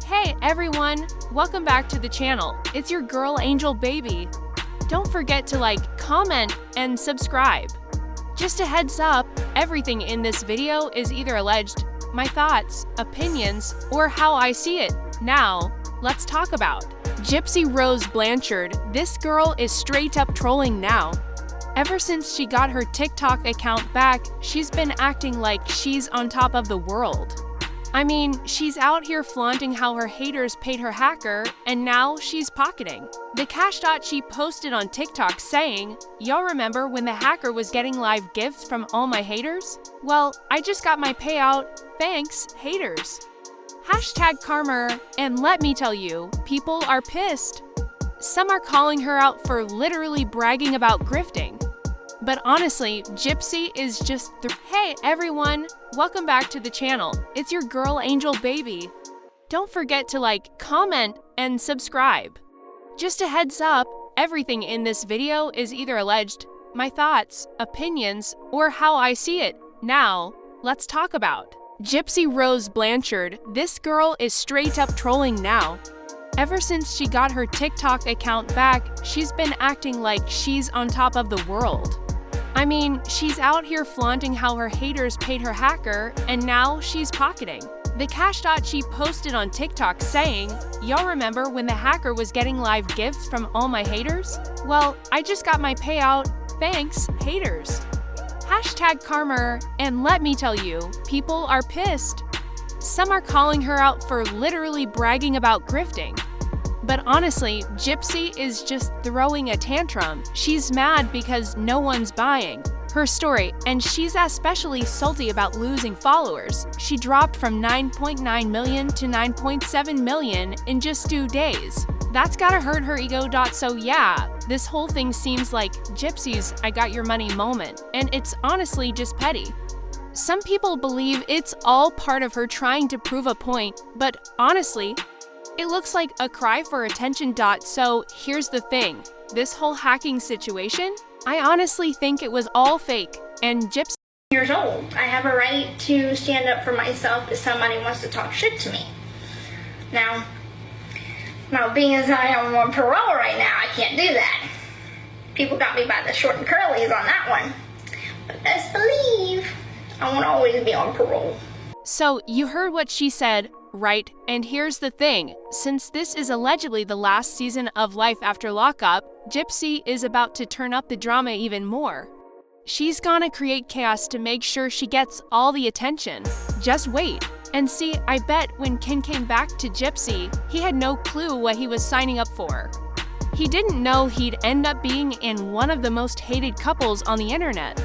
Hey everyone, welcome back to the channel. It's your girl Angel Baby. Don't forget to like, comment, and subscribe. Just a heads up, everything in this video is either alleged, my thoughts, opinions, or how I see it. Now, let's talk about Gypsy Rose Blanchard. This girl is straight up trolling now. Ever since she got her TikTok account back, she's been acting like she's on top of the world. I mean, she's out here flaunting how her haters paid her hacker, and now she's pocketing the cash. She posted on TikTok saying, "Y'all remember when the hacker was getting live gifts from all my haters? Well, I just got my payout. Thanks, haters." Hashtag karma, and let me tell you, people are pissed. Some are calling her out for literally bragging about grifting. But honestly, Gypsy is just Hey everyone, welcome back to the channel. It's your girl Angel Baby. Don't forget to like, comment, and subscribe. Just a heads up, everything in this video is either alleged, my thoughts, opinions, or how I see it. Now, let's talk about Gypsy Rose Blanchard. This girl is straight up trolling now. Ever since she got her TikTok account back, she's been acting like she's on top of the world. I mean, she's out here flaunting how her haters paid her hacker, and now she's pocketing the cash. She posted on TikTok saying, "Y'all remember when the hacker was getting live gifts from all my haters? Well, I just got my payout. Thanks, haters." Hashtag karma, and let me tell you, people are pissed. Some are calling her out for literally bragging about grifting. But honestly, Gypsy is just throwing a tantrum. She's mad because no one's buying her story, and she's especially salty about losing followers. She dropped from 9.9 million to 9.7 million in just 2 days. That's gotta hurt her ego. So yeah, this whole thing seems like Gypsy's "I got your money" moment, and it's honestly just petty. Some people believe it's all part of her trying to prove a point, but honestly, it looks like a cry for attention. So here's the thing, this whole hacking situation, I honestly think it was all fake, and Gypsy years old. I have a right to stand up for myself if somebody wants to talk shit to me. Now being as I am on parole right now, I can't do that. People got me by the short and curlies on that one. But best believe I won't always be on parole. So you heard what she said, right? And here's the thing, since this is allegedly the last season of Life After Lockup, Gypsy is about to turn up the drama even more. She's gonna create chaos to make sure she gets all the attention. Just wait and see. I bet when Ken came back to Gypsy, he had no clue what he was signing up for. He didn't know he'd end up being in one of the most hated couples on the internet.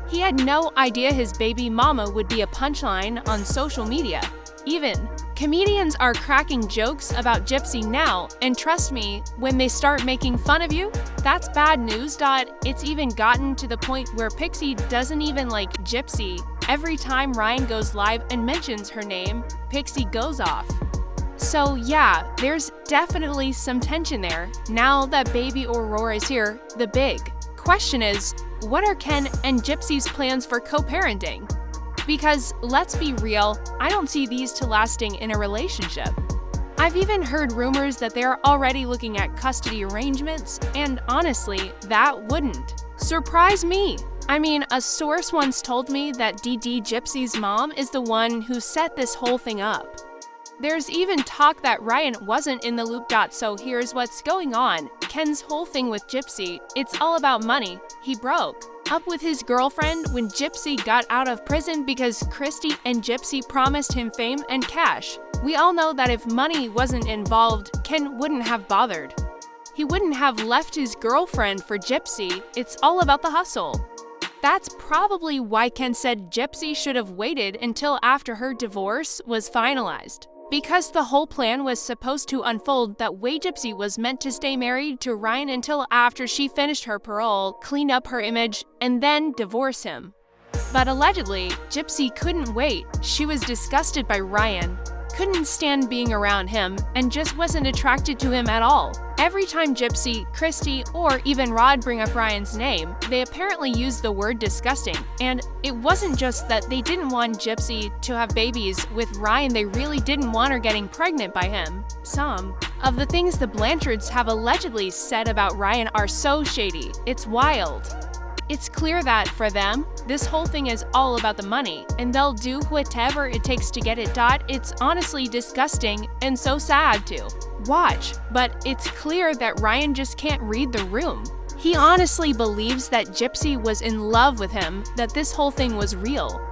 He had no idea his baby mama would be a punchline on social media. Even comedians are cracking jokes about Gypsy now, and trust me, when they start making fun of you, that's bad news. It's even gotten to the point where Pixie doesn't even like Gypsy. Every time Ryan goes live and mentions her name, Pixie goes off. So yeah, there's definitely some tension there. Now that baby Aurora is here, the big question is, what are Ken and Gypsy's plans for co-parenting? Because let's be real, I don't see these two lasting in a relationship. I've even heard rumors that they're already looking at custody arrangements, and honestly, that wouldn't surprise me. I mean, a source once told me that DD Gypsy's mom is the one who set this whole thing up. There's even talk that Ryan wasn't in the loop. So here's what's going on. Ken's whole thing with Gypsy, it's all about money. He broke up with his girlfriend when Gypsy got out of prison because Christy and Gypsy promised him fame and cash. We all know that if money wasn't involved, Ken wouldn't have bothered. He wouldn't have left his girlfriend for Gypsy. It's all about the hustle. That's probably why Ken said Gypsy should have waited until after her divorce was finalized. Because the whole plan was supposed to unfold that way. Gypsy was meant to stay married to Ryan until after she finished her parole, clean up her image, and then divorce him. But allegedly, Gypsy couldn't wait. She was disgusted by Ryan. couldn't stand being around him, and just wasn't attracted to him at all. Every time Gypsy, Christy, or even Rod bring up Ryan's name, they apparently use the word disgusting. And it wasn't just that they didn't want Gypsy to have babies with Ryan, they really didn't want her getting pregnant by him. Some of the things the Blanchards have allegedly said about Ryan are so shady, it's wild. It's clear that, for them, this whole thing is all about the money, and they'll do whatever it takes to get it done. It's honestly disgusting and so sad to watch, but it's clear that Ryan just can't read the room. He honestly believes that Gypsy was in love with him, that this whole thing was real.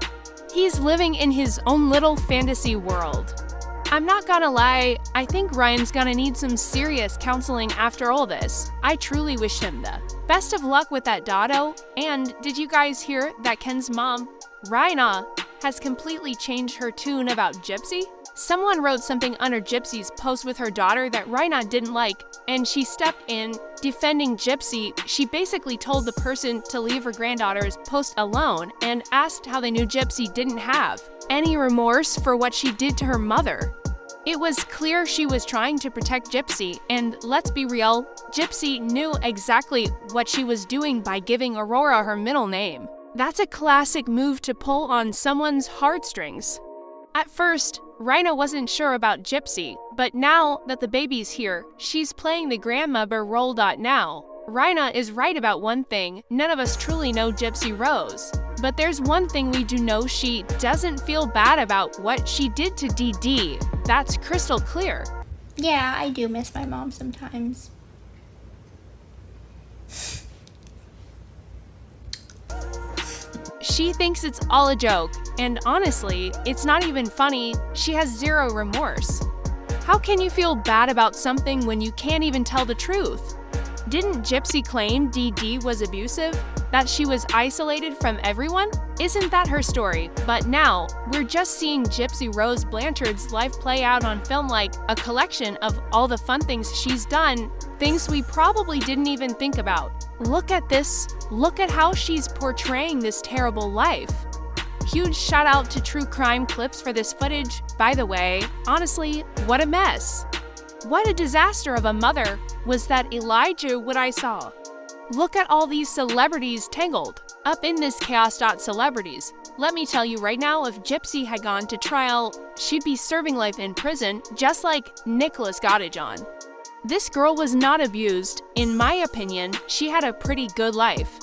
He's living in his own little fantasy world. I'm not gonna lie, I think Ryan's gonna need some serious counseling after all this. I truly wish him the best of luck with that dotto. And did you guys hear that Ken's mom, Rhina, has completely changed her tune about Gypsy? Someone wrote something under Gypsy's post with her daughter that Rhina didn't like, and she stepped in, defending Gypsy. She basically told the person to leave her granddaughter's post alone and asked how they knew Gypsy didn't have any remorse for what she did to her mother. It was clear she was trying to protect Gypsy, and let's be real, Gypsy knew exactly what she was doing by giving Aurora her middle name. That's a classic move to pull on someone's heartstrings. At first, Rhina wasn't sure about Gypsy, but now that the baby's here, she's playing the grandmother role. Now, Rhina is right about one thing: none of us truly know Gypsy Rose. But there's one thing we do know: she doesn't feel bad about what she did to DD. That's crystal clear. Yeah, I do miss my mom sometimes. She thinks it's all a joke, and honestly, it's not even funny. She has zero remorse. How can you feel bad about something when you can't even tell the truth? Didn't Gypsy claim DD was abusive? That she was isolated from everyone? Isn't that her story? But now, we're just seeing Gypsy Rose Blanchard's life play out on film, like a collection of all the fun things she's done, things we probably didn't even think about. Look at this. Look at how she's portraying this terrible life. Huge shout out to True Crime Clips for this footage. By the way, honestly, what a mess. What a disaster of a mother was that Elijah what I saw. Look at all these celebrities tangled up in this chaos. Celebrities. Let me tell you right now, if Gypsy had gone to trial, she'd be serving life in prison, just like Nicholas Gottajon. This girl was not abused. In my opinion, she had a pretty good life.